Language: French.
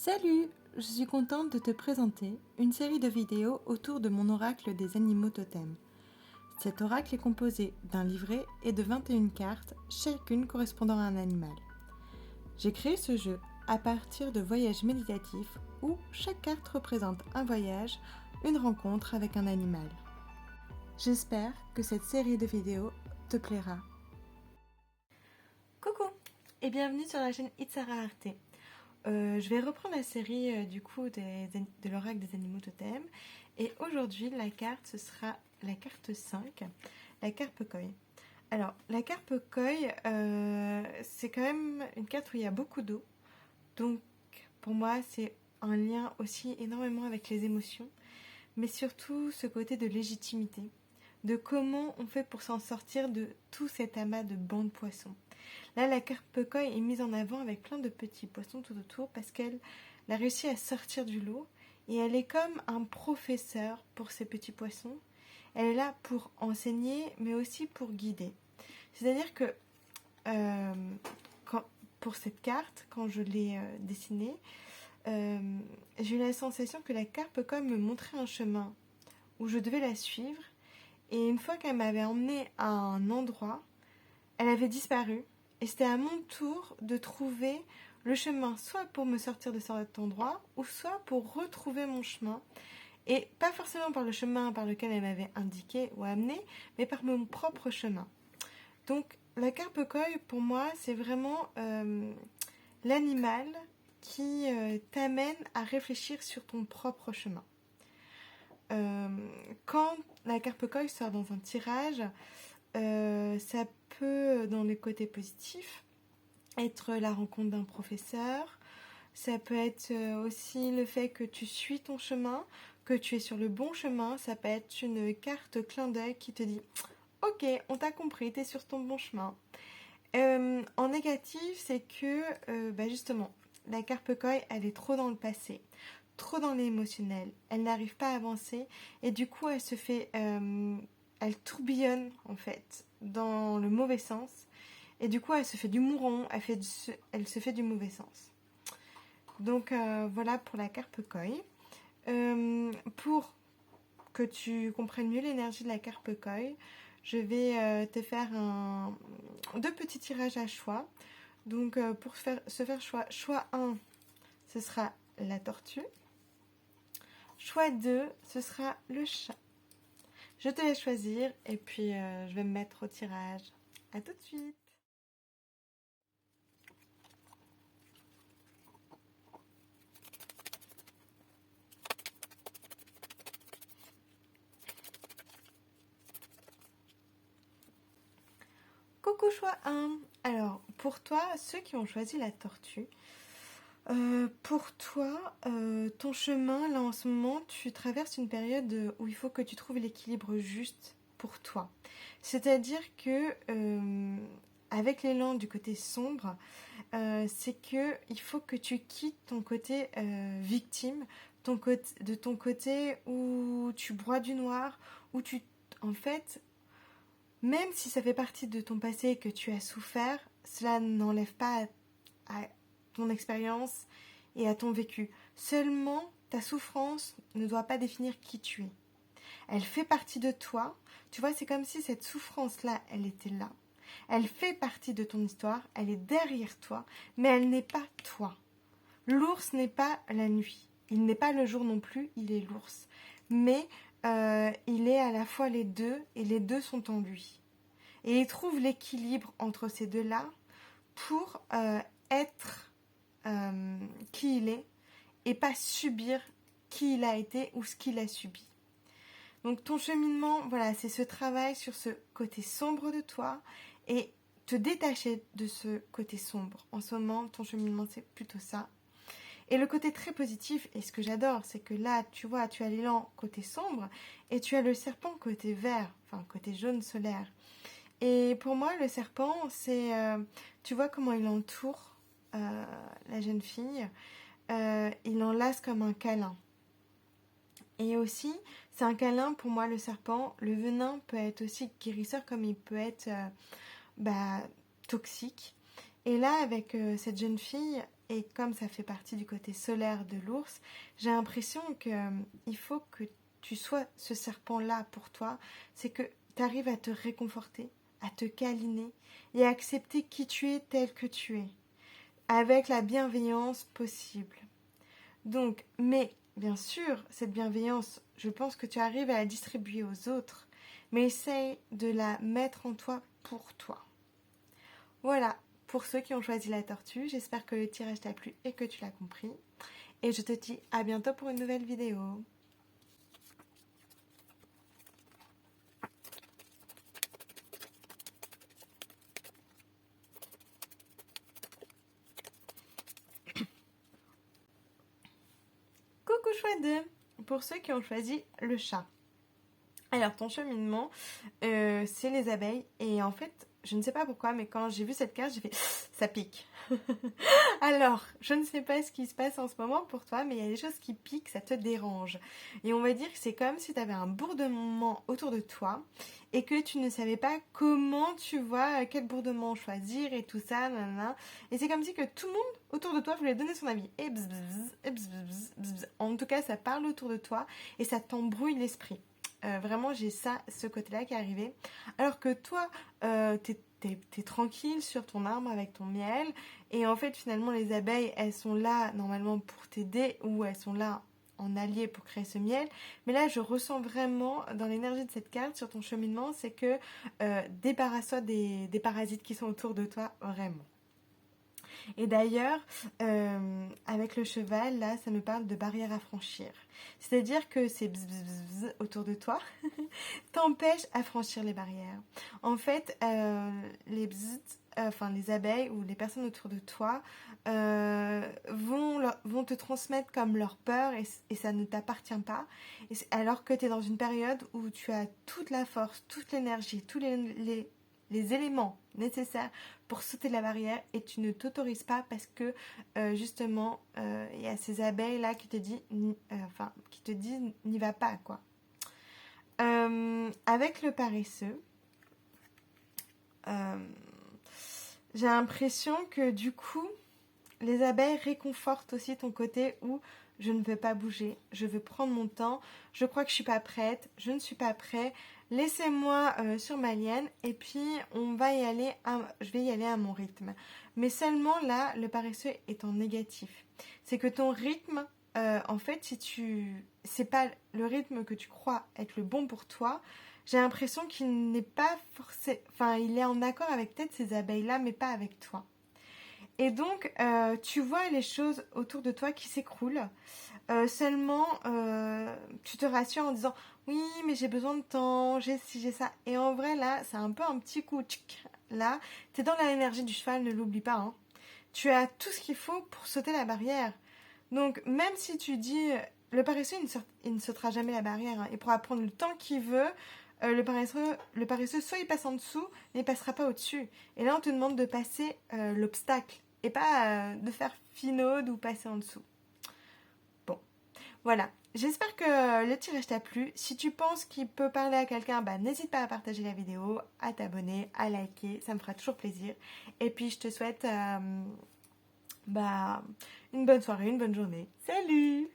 Salut, je suis contente de te présenter une série de vidéos autour de mon oracle des animaux totems. Cet oracle est composé d'un livret et de 21 cartes, chacune correspondant à un animal. J'ai créé ce jeu à partir de voyages méditatifs où chaque carte représente un voyage, une rencontre avec un animal. J'espère que cette série de vidéos te plaira. Coucou et bienvenue sur la chaîne Itsara Arte. Je vais reprendre la série de l'oracle des animaux totems. Et aujourd'hui, la carte, ce sera la carte 5, la carpe koi. Alors, la carpe koi, c'est quand même une carte où il y a beaucoup d'eau. Donc, pour moi, c'est un lien aussi énormément avec les émotions. Mais surtout, ce côté de légitimité. De comment on fait pour s'en sortir de tout cet amas de bancs de poissons. Là, la carpe koi est mise en avant avec plein de petits poissons tout autour parce qu'elle a réussi à sortir du lot et elle est comme un professeur pour ces petits poissons. Elle est là pour enseigner mais aussi pour guider. C'est-à-dire que pour cette carte, quand je l'ai dessinée, j'ai eu la sensation que la carpe koi me montrait un chemin où je devais la suivre et une fois qu'elle m'avait emmenée à un endroit, elle avait disparu. Et c'était à mon tour de trouver le chemin, soit pour me sortir de cet endroit, ou soit pour retrouver mon chemin. Et pas forcément par le chemin par lequel elle m'avait indiqué ou amené, mais par mon propre chemin. Donc la carpe koi, pour moi, c'est vraiment l'animal qui t'amène à réfléchir sur ton propre chemin. Quand la carpe koi sort dans un tirage, ça peut, dans les côtés positifs, être la rencontre d'un professeur. Ça peut être aussi le fait que tu suis ton chemin, que tu es sur le bon chemin. Ça peut être une carte clin d'œil qui te dit « Ok, on t'a compris, t'es sur ton bon chemin ». En négatif, c'est que, justement, la carpe koi, elle est trop dans le passé, trop dans l'émotionnel. Elle n'arrive pas à avancer et du coup, elle tourbillonne en fait dans le mauvais sens et du coup elle se fait du mouron, elle se fait du mauvais sens. Donc voilà pour la carpe koi. Pour que tu comprennes mieux l'énergie de la carpe koi, je vais te faire deux petits tirages à choix. Donc pour se faire choix 1, ce sera la tortue. Choix 2, ce sera le chat. Je te laisse choisir et puis je vais me mettre au tirage. À tout de suite. Coucou choix 1. Alors, pour toi, ceux qui ont choisi la tortue, pour toi, ton chemin, là en ce moment, tu traverses une période où il faut que tu trouves l'équilibre juste pour toi. C'est-à-dire que avec l'élan du côté sombre, c'est que il faut que tu quittes ton côté victime, de ton côté où tu broies du noir, où tu, en fait, même si ça fait partie de ton passé et que tu as souffert, cela n'enlève pas à ton expérience et à ton vécu. Seulement, ta souffrance ne doit pas définir qui tu es. Elle fait partie de toi. Tu vois, c'est comme si cette souffrance-là, elle était là. Elle fait partie de ton histoire, elle est derrière toi, mais elle n'est pas toi. L'ours n'est pas la nuit. Il n'est pas le jour non plus, il est l'ours. Mais il est à la fois les deux et les deux sont en lui. Et il trouve l'équilibre entre ces deux-là pour être qui il est et pas subir qui il a été ou ce qu'il a subi. Donc ton cheminement, voilà, c'est ce travail sur ce côté sombre de toi et te détacher de ce côté sombre. En ce moment, ton cheminement, c'est plutôt ça. Et le côté très positif, et ce que j'adore, c'est que là, tu vois, tu as l'élan côté sombre et tu as le serpent côté vert, enfin côté jaune solaire. Et pour moi, le serpent, c'est, tu vois comment il entoure la jeune fille, il l'enlace comme un câlin. Et aussi, c'est un câlin pour moi, le serpent. Le venin peut être aussi guérisseur comme il peut être toxique. Et là, avec cette jeune fille, et comme ça fait partie du côté solaire de l'ours, j'ai l'impression que il faut que tu sois ce serpent-là pour toi. C'est que tu arrives à te réconforter, à te câliner et à accepter qui tu es tel que tu es, avec la bienveillance possible. Donc, mais bien sûr, cette bienveillance, je pense que tu arrives à la distribuer aux autres, mais essaye de la mettre en toi pour toi. Voilà, pour ceux qui ont choisi la tortue, j'espère que le tirage t'a plu et que tu l'as compris. Et je te dis à bientôt pour une nouvelle vidéo. Coucou chouette 2, pour ceux qui ont choisi le chat. Alors ton cheminement, c'est les abeilles. Et en fait, je ne sais pas pourquoi, mais quand j'ai vu cette carte, j'ai fait ça pique. Alors, je ne sais pas ce qui se passe en ce moment pour toi, mais il y a des choses qui piquent, ça te dérange. Et on va dire que c'est comme si tu avais un bourdonnement autour de toi et que tu ne savais pas comment tu vois quel bourdonnement choisir et tout ça, nanana. Et c'est comme si que tout le monde autour de toi voulait donner son avis. Et bzz, bzz, et bzz, bzz, bzz, bzz. En tout cas, ça parle autour de toi et ça t'embrouille l'esprit. Vraiment, j'ai ça, ce côté-là qui est arrivé. Alors que toi, t'es tranquille sur ton arbre avec ton miel. Et en fait, finalement, les abeilles, elles sont là normalement pour t'aider ou elles sont là en allié pour créer ce miel. Mais là, je ressens vraiment dans l'énergie de cette carte sur ton cheminement, c'est que débarrasse-toi des parasites qui sont autour de toi, vraiment. Et d'ailleurs, avec le cheval, là, ça me parle de barrières à franchir. C'est-à-dire que ces bzz, bzz, bzz autour de toi t'empêchent à franchir les barrières. En fait, les bzz, enfin les abeilles ou les personnes autour de toi vont te transmettre comme leur peur et ça ne t'appartient pas. Alors que tu es dans une période où tu as toute la force, toute l'énergie, tous les éléments nécessaires pour sauter la barrière et tu ne t'autorises pas parce que justement il y a ces abeilles là qui te disent n'y va pas quoi. Avec le paresseux, j'ai l'impression que du coup les abeilles réconfortent aussi ton côté où je ne veux pas bouger, je veux prendre mon temps, je crois que je suis pas prête, je ne suis pas prêt, laissez-moi sur ma liane et puis je vais y aller à mon rythme. Mais seulement là, le paresseux est en négatif. C'est que ton rythme, en fait, c'est pas le rythme que tu crois être le bon pour toi, j'ai l'impression qu'il n'est pas forcé, enfin, il est en accord avec peut-être ces abeilles-là, mais pas avec toi. Et donc, tu vois les choses autour de toi qui s'écroulent. Seulement, tu te rassures en disant oui, mais j'ai besoin de temps, j'ai ci, j'ai ça. Et en vrai, là, c'est un peu un petit coup. Tchic. Là, t'es dans l'énergie du cheval, ne l'oublie pas. Hein. Tu as tout ce qu'il faut pour sauter la barrière. Donc, même si tu dis le paresseux, il ne sautera jamais la barrière. Hein. Il pourra prendre le temps qu'il veut. Le paresseux, soit il passe en dessous, mais il passera pas au-dessus. Et là, on te demande de passer l'obstacle et pas de faire finaude ou passer en dessous. Bon, voilà. J'espère que le tirage t'a plu. Si tu penses qu'il peut parler à quelqu'un, bah, n'hésite pas à partager la vidéo, à t'abonner, à liker. Ça me fera toujours plaisir. Et puis, je te souhaite une bonne soirée, une bonne journée. Salut!